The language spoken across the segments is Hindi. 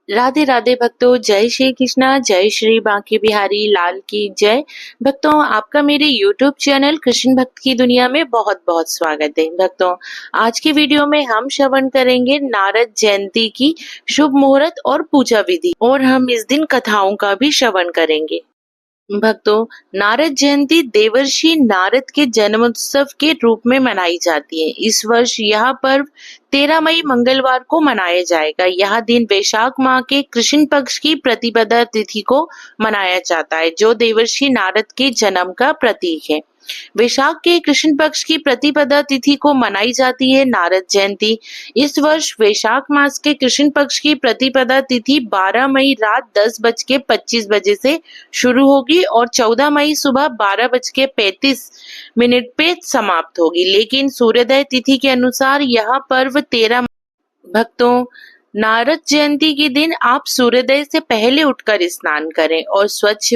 राधे राधे भक्तों, जय श्री कृष्णा, जय श्री बांके बिहारी लाल की जय। भक्तों, आपका मेरे YouTube चैनल कृष्ण भक्त की दुनिया में बहुत बहुत स्वागत है। भक्तों, आज की वीडियो में हम श्रवण करेंगे नारद जयंती की शुभ मुहूर्त और पूजा विधि, और हम इस दिन कथाओं का भी श्रवण करेंगे। भक्तों, नारद जयंती देवर्षि नारद के जन्मोत्सव के रूप में मनाई जाती है। इस वर्ष यह पर्व 13 मई मंगलवार को मनाया जाएगा। यह दिन वैशाख माह के कृष्ण पक्ष की प्रतिपदा तिथि को मनाया जाता है, जो देवर्षि नारद के जन्म का प्रतीक है। वैशाख के कृष्ण पक्ष की प्रतिपदा तिथि को मनाई जाती है नारद जयंती। इस वर्ष वैशाख मास के कृष्ण पक्ष की प्रतिपदा तिथि 12 मई रात 10:25 बजे से शुरू होगी और 14 मई सुबह 12:35 पे समाप्त होगी, लेकिन सूर्योदय तिथि के अनुसार यह पर्व 13। भक्तों, नारद जयंती के दिन आप सूर्योदय से पहले उठकर स्नान करें और स्वच्छ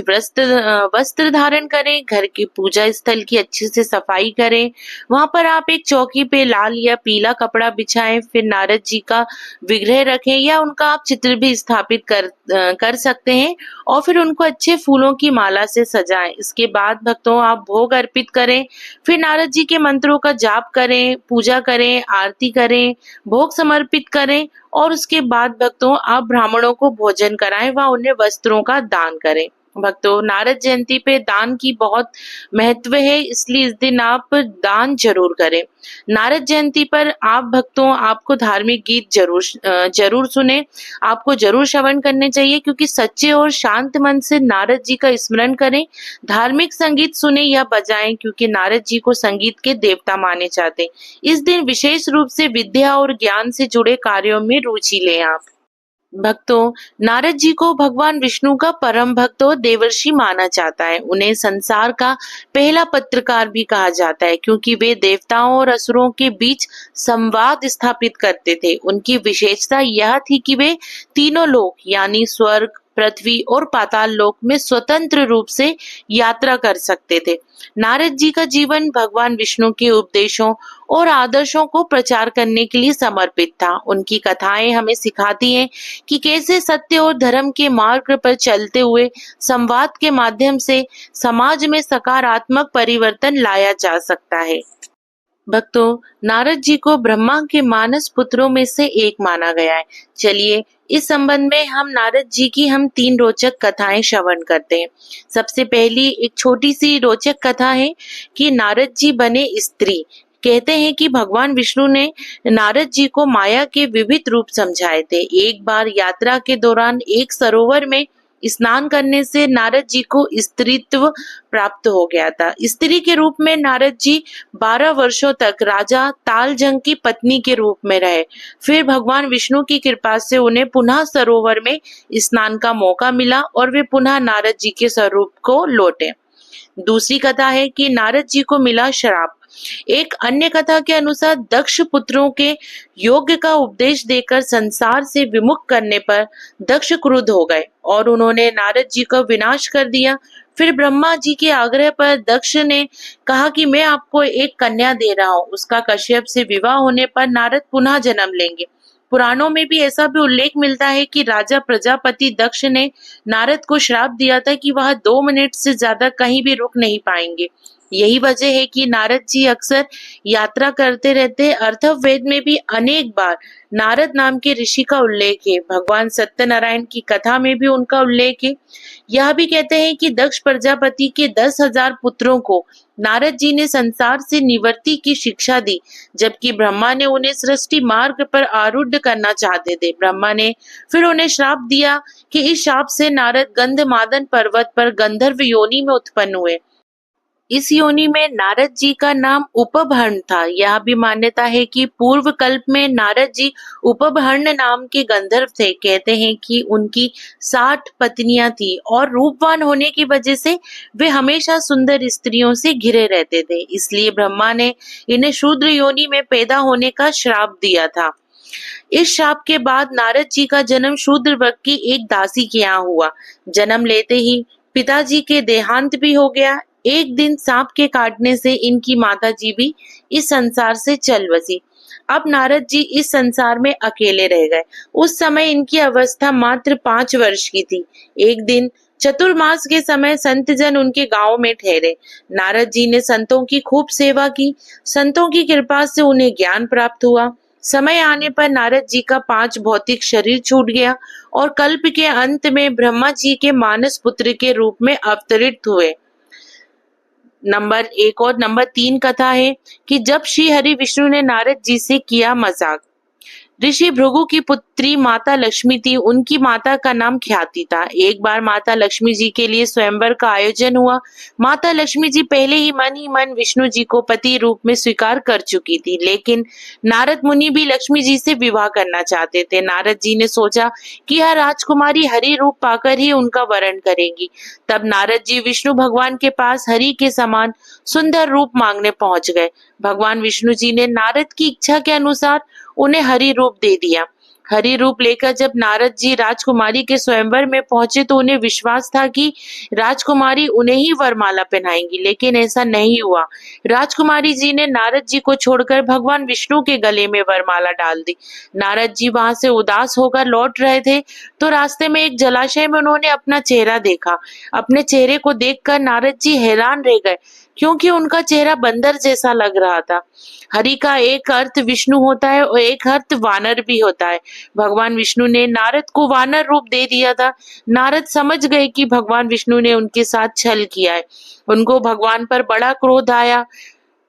वस्त्र धारण करें। घर की पूजा स्थल की अच्छे से सफाई करें। वहां पर आप एक चौकी पे लाल या पीला कपड़ा बिछाएं। फिर नारद जी का विग्रह रखें या उनका आप चित्र भी स्थापित कर सकते हैं और फिर उनको अच्छे फूलों की माला से सजाएं। इसके बाद भक्तों, आप भोग अर्पित करें। फिर नारद जी के मंत्रों का जाप करें, पूजा करें, आरती करें, भोग समर्पित करें और उसके बाद भक्तों, आप ब्राह्मणों को भोजन कराएं व उन्हें वस्त्रों का दान करें। भक्तों, नारद जयंती पे दान की बहुत महत्व है, इसलिए इस दिन आप दान जरूर करें। नारद जयंती पर आप भक्तों, आपको धार्मिक गीत जरूर सुने, आपको जरूर श्रवण करने चाहिए, क्योंकि सच्चे और शांत मन से नारद जी का स्मरण करें। धार्मिक संगीत सुने या बजाएं, क्योंकि नारद जी को संगीत के देवता माने जाते हैं। इस दिन विशेष रूप से विद्या और ज्ञान से जुड़े कार्यों में रुचि लें आप। भक्तों, नारद जी को भगवान विष्णु का परम भक्त और देवर्षि माना जाता है। उन्हें संसार का पहला पत्रकार भी कहा जाता है, क्योंकि वे देवताओं और असुरों के बीच संवाद स्थापित करते थे। उनकी विशेषता यह थी कि वे तीनों लोक यानी स्वर्ग, पृथ्वी और पाताल लोक में स्वतंत्र रूप से यात्रा कर सकते थे। नारद जी का जीवन भगवान विष्णु के उपदेशों और आदर्शों को प्रचार करने के लिए समर्पित था। उनकी कथाएं हमें सिखाती हैं कि कैसे सत्य और धर्म के मार्ग पर चलते हुए संवाद के माध्यम से समाज में सकारात्मक परिवर्तन लाया जा सकता है। भक्तों, नारद जी को ब्रह्मा के मानस पुत्रों में से एक माना गया है। चलिए, इस संबंध में हम नारद जी की 3 रोचक कथाएं श्रवण करते हैं। सबसे पहली एक छोटी सी रोचक कथा है कि नारद जी बने स्त्री। कहते हैं कि भगवान विष्णु ने नारद जी को माया के विविध रूप समझाए थे। एक बार यात्रा के दौरान एक सरोवर में स्नान करने से नारद जी को स्त्रीत्व प्राप्त हो गया था। स्त्री के रूप में नारद जी 12 वर्षों तक राजा तालजंग की पत्नी के रूप में रहे। फिर भगवान विष्णु की कृपा से उन्हें पुनः सरोवर में स्नान का मौका मिला और वे पुनः नारद जी के स्वरूप को लौटे। दूसरी कथा है कि नारद जी को मिला श्राप। एक अन्य कथा के अनुसार दक्ष पुत्रों के योग्य का उपदेश देकर संसार से विमुख करने पर दक्ष क्रुद्ध हो गए और उन्होंने नारद जी का विनाश कर दिया। फिर ब्रह्मा जी के आग्रह पर दक्ष ने कहा कि मैं आपको एक कन्या दे रहा हूँ। उसका कश्यप से विवाह होने पर नारद पुनः जन्म लेंगे। पुराणों में भी ऐसा भी उल्लेख मिलता है कि राजा प्रजापति दक्ष ने नारद को श्राप दिया था कि वह 2 मिनट से ज्यादा कहीं भी रुक नहीं पाएंगे। यही वजह है कि नारद जी अक्सर यात्रा करते रहते। अथर्ववेद में भी अनेक बार नारद नाम के ऋषि का उल्लेख है। भगवान सत्यनारायण की कथा में भी उनका उल्लेख है। यह भी कहते हैं कि दक्ष प्रजापति के 10,000 पुत्रों को नारद जी ने संसार से निवृत्ति की शिक्षा दी, जबकि ब्रह्मा ने उन्हें सृष्टि मार्ग पर आरूढ़ करना चाहते थे। ब्रह्मा ने फिर उन्हें श्राप दिया कि इस शाप से नारद गंधमादन पर्वत पर गंधर्व योनि में उत्पन्न हुए। इस योनि में नारद जी का नाम उपबर्ण था। यह भी मान्यता है कि पूर्व कल्प में नारद जी उपबर्ण नाम के गंधर्व थे। कहते हैं कि उनकी 60 पत्नियां थी और रूपवान होने की वजह से वे हमेशा सुंदर स्त्रियों से घिरे रहते थे। इसलिए ब्रह्मा ने इन्हें शूद्र योनि में पैदा होने का श्राप दिया था। इस शाप के बाद नारद जी का जन्म शूद्र वर्ग की एक दासी के यहाँ हुआ। जन्म लेते ही पिताजी के देहांत भी हो गया। एक दिन सांप के काटने से इनकी माताजी भी इस संसार से चल बसी। अब नारद जी इस संसार में अकेले रह गए। उस समय इनकी अवस्था मात्र 5 वर्ष की थी। एक दिन चतुर्मास के समय संत जन उनके गांव में ठहरे। नारद जी ने संतों की खूब सेवा की। संतों की कृपा से उन्हें ज्ञान प्राप्त हुआ। समय आने पर नारद जी का 5 भौतिक शरीर छूट गया और कल्प के अंत में ब्रह्मा जी के मानस पुत्र के रूप में अवतरित हुए। नंबर 1 और नंबर 3 कथा है कि जब श्री हरि विष्णु ने नारद जी से किया मजाक। ऋषि भृगु की पुत्री माता लक्ष्मी थी। उनकी माता का नाम ख्याति था। एक बार माता लक्ष्मी जी के लिए स्वयंवर का आयोजन हुआ। माता लक्ष्मी जी पहले ही मन विष्णु जी को पति रूप में स्वीकार कर चुकी थी, लेकिन नारद मुनि भी लक्ष्मी जी से विवाह करना चाहते थे। नारद जी ने सोचा कि यह राजकुमारी हरि रूप पाकर ही उनका वरण करेगी। तब नारद जी विष्णु भगवान के पास हरि के समान सुंदर रूप मांगने पहुंच गए। भगवान विष्णु जी ने नारद की इच्छा के अनुसार उन्हें हरि रूप दे दिया। हरि रूप लेकर जब नारद जी राजकुमारी के स्वयंवर में पहुंचे तो उन्हें विश्वास था कि राजकुमारी उन्हें ही वरमाला पहनाएंगी, लेकिन ऐसा नहीं हुआ। राजकुमारी जी ने नारद जी को छोड़कर भगवान विष्णु के गले में वरमाला डाल दी। नारद जी वहां से उदास होकर लौट रहे थे तो रास्ते में एक जलाशय में उन्होंने अपना चेहरा देखा। अपने चेहरे को देखकर नारद जी हैरान रह गए, क्योंकि उनका चेहरा बंदर जैसा लग रहा था। हरि का एक अर्थ विष्णु होता है और एक अर्थ वानर भी होता है। भगवान विष्णु ने नारद को वानर रूप दे दिया था। नारद समझ गए कि भगवान विष्णु ने उनके साथ छल किया है। उनको भगवान पर बड़ा क्रोध आया।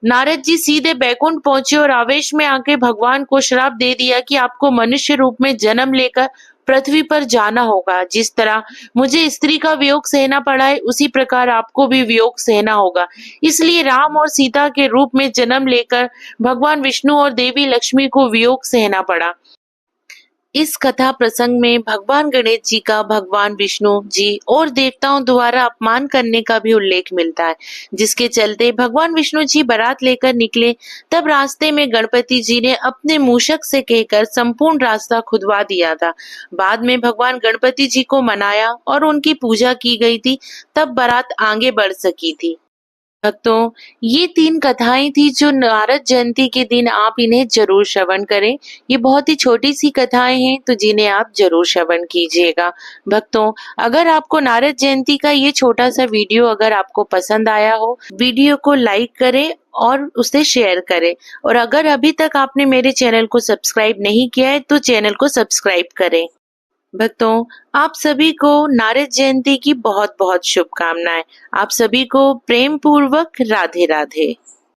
नारद जी सीधे बैकुंठ पहुंचे और आवेश में आके भगवान को श्राप दे दिया कि आपको मनुष्य रूप में जन्म लेकर पृथ्वी पर जाना होगा। जिस तरह मुझे स्त्री का वियोग सहना पड़ा है, उसी प्रकार आपको भी वियोग सहना होगा। इसलिए राम और सीता के रूप में जन्म लेकर भगवान विष्णु और देवी लक्ष्मी को वियोग सहना पड़ा। इस कथा प्रसंग में भगवान गणेश जी का भगवान विष्णु जी और देवताओं द्वारा अपमान करने का भी उल्लेख मिलता है, जिसके चलते भगवान विष्णु जी बारात लेकर निकले। तब रास्ते में गणपति जी ने अपने मूषक से कहकर संपूर्ण रास्ता खुदवा दिया था। बाद में भगवान गणपति जी को मनाया और उनकी पूजा की गई थी, तब बारात आगे बढ़ सकी थी। भक्तों, ये 3 कथाएं थी जो नारद जयंती के दिन आप इन्हें जरूर श्रवण करें। ये बहुत ही छोटी सी कथाएं हैं, तो जिन्हें आप जरूर श्रवण कीजिएगा। भक्तों, अगर आपको नारद जयंती का ये छोटा सा वीडियो अगर आपको पसंद आया हो, वीडियो को लाइक करें और उसे शेयर करें। और अगर अभी तक आपने मेरे चैनल को सब्सक्राइब नहीं किया है तो चैनल को सब्सक्राइब करें। भक्तों, आप सभी को नारद जयंती की बहुत बहुत शुभकामनाएं। आप सभी को प्रेम पूर्वक राधे राधे।